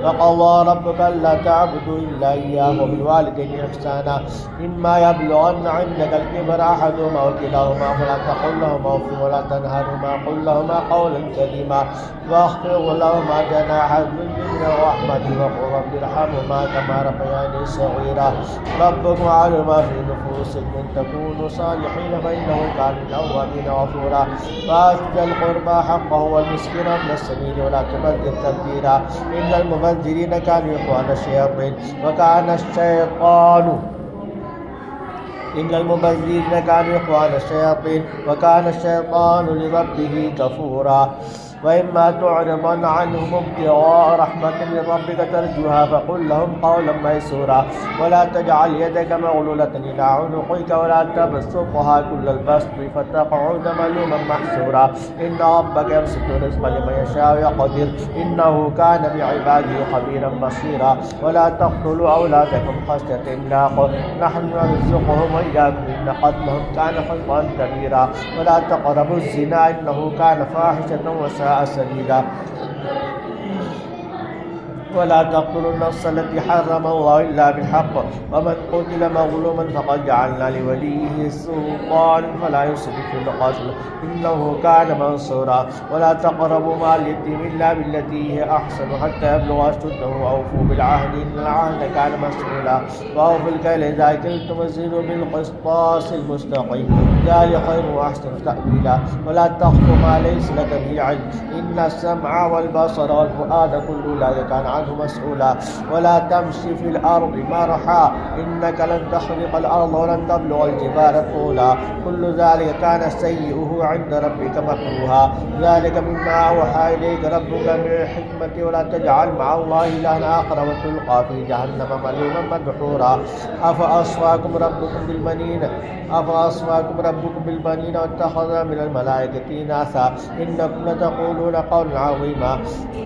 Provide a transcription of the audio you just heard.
وقضى ربك ألا تعبدوا إلا إياه وبالوالدين إحسانا إما يبلغن عندك الكبر أحدهما أو كلاهما فلا تقل لهما أف ولا تنهرهما قل لهما قولا كريما واخفض لهما جناح الذل من الرحمة وقل رب ارحمهما كما ربياني صغيرا ربكم أعلم ما في نفوسكم إن تكونوا صالحين فإنه كان للأوابين غفورا وآت ذا القربى حقه والمسكين وابن السبيل ولا تبذر تبذيرا إن المبذرين كانوا إخوان الشياطين إن المبذرين كانوا إخوان الشياطين وكان الشيطان لربه كفورا وإما تعرضن عنهم ابتغاء رحمة من ربك ترجوها فقل لهم قولا ميسورا ولا تجعل يدك مغلولة إلى عنقك ولا تبسطها كل البسط فتقعد ملوما محسورا إن ربك يبسط الرزق لمن يشاء ويقدر إنه كان بعباده خبيرا بصيرا ولا تقتلوا أولادكم خشية إملاق نحن نرزقهم وإياكم إن قتلهم كان خطأ كبيرا ولا تقربوا الزنا إنه كان فاحشة وساء سبيلا ولا تقتلوا النفس التي حرم الله إلا بالحق ومن قتل مظلوما فقد جعلنا لوليه سلطان فلا يسرف في القتل إنه كان منصورا ولا تقربوا مال اليتيم إلا بالتي هي أحسن حتى يبلغ أشده وأوفوا بالعهد إن العهد كان مسؤولا وأوفوا الكيل إذا كلتم وزنوا بالقسطاس المستقيم ذلك خير وأحسن تأويلا ولا تخف ما ليس لك به علم إن السمع والبصر والفؤاد كل أولئك كان عنه مسؤولا ولا تمشي في الأرض مرحا إنك لن تخرق الأرض ولن تبلغ الجبال طولا كل ذلك كان سيئه عند ربك مكروها ذلك مما أوحى إليك ربك من الحكمة ولا تجعل مع الله إلها آخر وتلقى في جهنم ملوما مدحورا أفأصفاكم ربكم بالبنين واتخذ من الملائكة إناثا إنكم لتقولون قولا عظيما